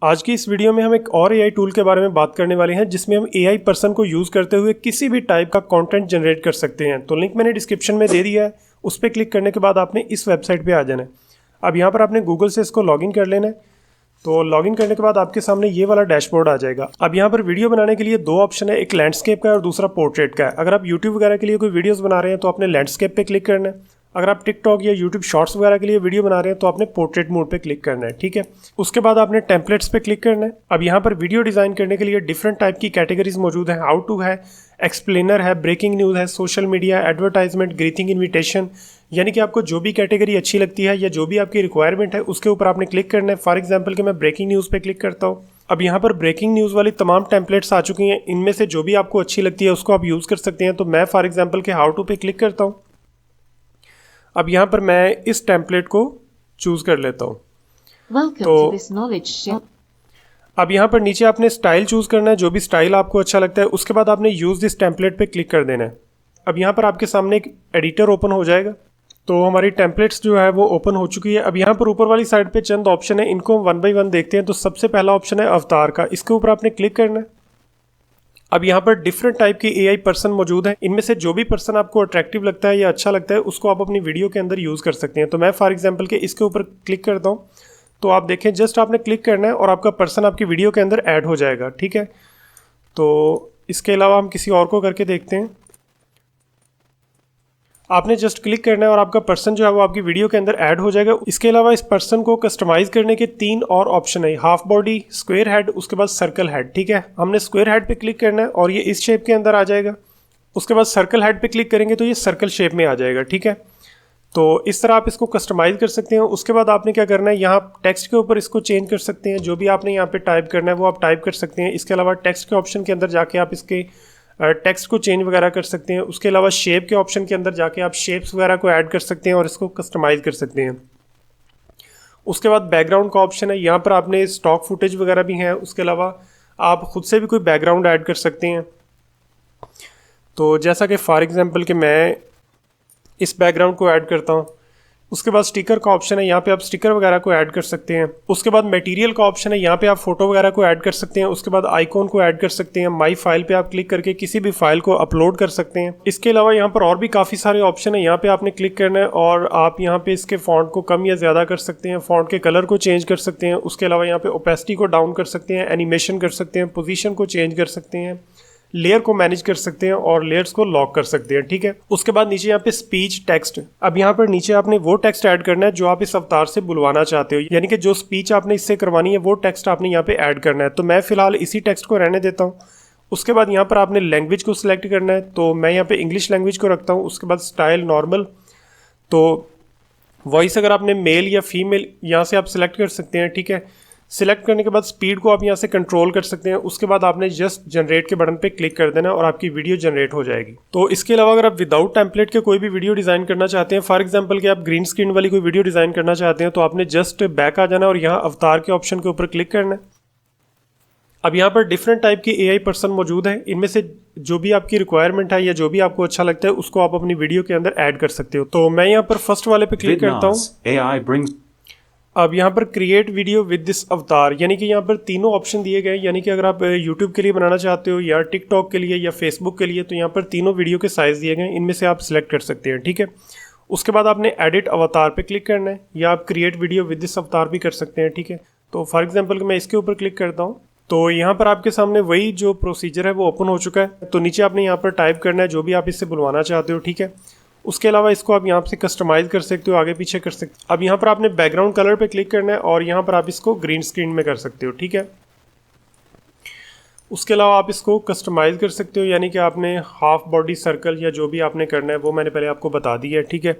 आज की इस वीडियो में हम एक और एआई टूल के बारे में बात करने वाले हैं जिसमें हम एआई पर्सन को यूज़ करते हुए किसी भी टाइप का कंटेंट जनरेट कर सकते हैं। तो लिंक मैंने डिस्क्रिप्शन में दे दिया है, उस पर क्लिक करने के बाद आपने इस वेबसाइट पे आ जाना है। अब यहाँ पर आपने गूगल से इसको लॉगिन कर लेना है। तो लॉगिन करने के बाद आपके सामने ये वाला डैशबोर्ड आ जाएगा। अब यहाँ पर वीडियो बनाने के लिए दो ऑप्शन है, एक लैंडस्केप का है और दूसरा पोर्ट्रेट का है। अगर आप यूट्यूब वगैरह के लिए कोई वीडियोस बना रहे हैं तो आपने लैंडस्केप पे क्लिक करना है। अगर आप टिकटॉक या यूट्यूब शॉर्ट्स वगैरह के लिए वीडियो बना रहे हैं तो आपने पोर्ट्रेट मोड पे क्लिक करना है, ठीक है। उसके बाद आपने टेम्पलेट्स पे क्लिक करना है। अब यहाँ पर वीडियो डिज़ाइन करने के लिए डिफरेंट टाइप की कैटेगरीज मौजूद है। हाउ टू है, एक्सप्लेनर है, ब्रेकिंग न्यूज़ है, social media, advertisement, greeting, invitation, यानी कि आपको जो भी कैटेगरी अच्छी लगती है या जो भी आपकी रिक्वायरमेंट है उसके ऊपर आपने क्लिक करना है। फॉर एग्जाम्पल कि मैं ब्रेकिंग न्यूज़ पे क्लिक करता हूँ। अब यहाँ पर ब्रेकिंग न्यूज़ वाली तमाम टेम्पलेट्स आ चुकी हैं, इनमें से जो भी आपको अच्छी लगती है उसको आप यूज़ कर सकते हैं। तो मैं फॉर एग्जाम्पल के हाउ टू पे क्लिक करता हूँ। अब यहाँ पर मैं इस टेम्पलेट को चूज कर लेता हूँ। तो अब यहाँ पर नीचे आपने स्टाइल चूज करना है, जो भी स्टाइल आपको अच्छा लगता है। उसके बाद आपने यूज दिस टेम्पलेट पे क्लिक कर देना है। अब यहाँ पर आपके सामने एक एडिटर ओपन हो जाएगा। तो हमारी टेम्पलेट्स जो है वो ओपन हो चुकी है। अब यहाँ पर ऊपर वाली साइड पे चंद ऑप्शन है, इनको हम वन बाई वन देखते हैं। तो सबसे पहला ऑप्शन है अवतार का, इसके ऊपर आपने क्लिक करना है। अब यहाँ पर डिफरेंट टाइप के एआई पर्सन मौजूद हैं, इनमें से जो भी पर्सन आपको अट्रैक्टिव लगता है या अच्छा लगता है उसको आप अपनी वीडियो के अंदर यूज़ कर सकते हैं। तो मैं फॉर एग्जांपल के इसके ऊपर क्लिक करता हूँ। तो आप देखें, जस्ट आपने क्लिक करना है और आपका पर्सन आपकी वीडियो के अंदर ऐड हो जाएगा, ठीक है। तो इसके अलावा हम किसी और को करके देखते हैं। आपने जस्ट क्लिक करना है और आपका पर्सन जो है वो आपकी वीडियो के अंदर ऐड हो जाएगा। इसके अलावा इस पर्सन को कस्टमाइज करने के 3 और ऑप्शन है, हाफ बॉडी, स्क्वायर हेड, उसके बाद सर्कल हेड, ठीक है। हमने स्क्वायर हेड पे क्लिक करना है और ये इस शेप के अंदर आ जाएगा। उसके बाद सर्कल हेड पे क्लिक करेंगे तो ये सर्कल शेप में आ जाएगा, ठीक है। तो इस तरह आप इसको कस्टमाइज कर सकते हैं। उसके बाद आपने क्या करना है, यहाँ टेक्स्ट के ऊपर इसको चेंज कर सकते हैं। जो भी आपने यहाँ पे टाइप करना है वो आप टाइप कर सकते हैं। इसके अलावा टेक्स्ट के ऑप्शन के अंदर जाके आप इसके टेक्स्ट को चेंज वगैरह कर सकते हैं। उसके अलावा शेप के ऑप्शन के अंदर जाके आप शेप्स वगैरह को ऐड कर सकते हैं और इसको कस्टमाइज कर सकते हैं। उसके बाद बैकग्राउंड का ऑप्शन है, यहाँ पर आपने स्टॉक फुटेज वगैरह भी हैं। उसके अलावा आप खुद से भी कोई बैकग्राउंड ऐड कर सकते हैं। तो जैसा कि फॉर एग्जांपल कि मैं इस बैकग्राउंड को ऐड करता हूँ। उसके बाद स्टिकर का ऑप्शन है, यहाँ पे आप स्टिकर वगैरह को ऐड कर सकते हैं। उसके बाद मटेरियल का ऑप्शन है, यहाँ पे आप फोटो वगैरह को ऐड कर सकते हैं। उसके बाद आइकॉन को ऐड कर सकते हैं। माई फाइल पे आप क्लिक करके किसी भी फाइल को अपलोड कर सकते हैं। इसके अलावा यहाँ पर और भी काफ़ी सारे ऑप्शन है, यहाँ पे आपने क्लिक करना है और आप यहाँ पे इसके फॉन्ट को कम या ज़्यादा कर सकते हैं, फॉन्ट के कलर को चेंज कर सकते हैं। उसके अलावा यहाँ पे ओपेसिटी को डाउन कर सकते हैं, एनिमेशन कर सकते हैं, पोजीशन को चेंज कर सकते हैं, लेयर को मैनेज कर सकते हैं और लेयर्स को लॉक कर सकते हैं, ठीक है। उसके बाद नीचे यहाँ पे स्पीच टेक्स्ट, अब यहाँ पर नीचे आपने वो टेक्स्ट ऐड करना है जो आप इस अवतार से बुलवाना चाहते हो, यानी कि जो स्पीच आपने इससे करवानी है वो टेक्स्ट आपने यहाँ पे ऐड करना है। तो मैं फिलहाल इसी टेक्स्ट को रहने देता हूँ। उसके बाद यहाँ पर आपने लैंग्वेज को सिलेक्ट करना है। तो मैं यहाँ पे इंग्लिश लैंग्वेज को रखता हूँ। उसके बाद स्टाइल नॉर्मल, तो वॉइस अगर आपने मेल या फीमेल यहाँ से आप सिलेक्ट कर सकते हैं, ठीक है। सिलेक्ट करने के बाद स्पीड को आप यहाँ से कंट्रोल कर सकते हैं। उसके बाद आपने जस्ट जनरेट के बटन पे क्लिक कर देना और आपकी वीडियो जनरेट हो जाएगी। तो इसके अलावा अगर आप विदाउट टेम्पलेट के कोई भी वीडियो डिज़ाइन करना चाहते हैं, फॉर एग्जांपल कि आप ग्रीन स्क्रीन वाली कोई वीडियो डिज़ाइन करना चाहते हैं, तो आपने जस्ट बैक आ जाना और यहाँ अवतार के ऑप्शन के ऊपर क्लिक करना है। अब यहाँ पर डिफरेंट टाइप के एआई पर्सन मौजूद हैं, इनमें से जो भी आपकी रिक्वायरमेंट है या जो भी आपको अच्छा लगता है उसको आप अपनी वीडियो के अंदर ऐड कर सकते हो। तो मैं यहाँ पर फर्स्ट वाले पे क्लिक करता हूँ। अब यहाँ पर क्रिएट वीडियो विद दिस अवतार, यानी कि यहाँ पर तीनों ऑप्शन दिए गए, यानी कि अगर आप यूट्यूब के लिए बनाना चाहते हो या टिकटॉक के लिए या फेसबुक के लिए, तो यहाँ पर तीनों वीडियो के साइज़ दिए गए, इनमें से आप सिलेक्ट कर सकते हैं, ठीक है। उसके बाद आपने एडिट अवतार पे क्लिक करना है या आप क्रिएट वीडियो विद दिस अवतार भी कर सकते हैं, ठीक है। तो फॉर एग्जाम्पल मैं इसके ऊपर क्लिक करता हूँ। तो यहाँ पर आपके सामने वही जो प्रोसीजर है वो ओपन हो चुका है। तो नीचे आपने यहाँ पर टाइप करना है जो भी आप इससे बुलवाना चाहते हो, ठीक है। उसके अलावा इसको आप यहाँ से कस्टमाइज कर सकते हो, आगे पीछे कर सकते हो। अब यहाँ पर आपने बैकग्राउंड कलर पे क्लिक करना है और यहाँ पर आप इसको ग्रीन स्क्रीन में कर सकते हो, ठीक है। उसके अलावा आप इसको कस्टमाइज कर सकते हो, यानी कि आपने हाफ बॉडी, सर्कल या जो भी आपने करना है वो मैंने पहले आपको बता दिया है, ठीक है।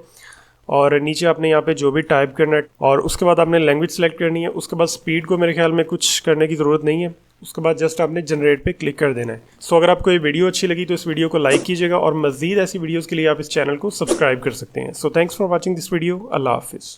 और नीचे आपने यहाँ पे जो भी टाइप करना है और उसके बाद आपने लैंग्वेज सेलेक्ट करनी है। उसके बाद स्पीड को मेरे ख्याल में कुछ करने की ज़रूरत नहीं है। उसके बाद जस्ट आपने जनरेट पे क्लिक कर देना है। सो अगर आपको ये वीडियो अच्छी लगी तो इस वीडियो को लाइक कीजिएगा और मज़ीद ऐसी वीडियोज़ के लिए आप इस चैनल को सब्सक्राइब कर सकते हैं। So thanks for watching this video. अल्लाह हाफिज़।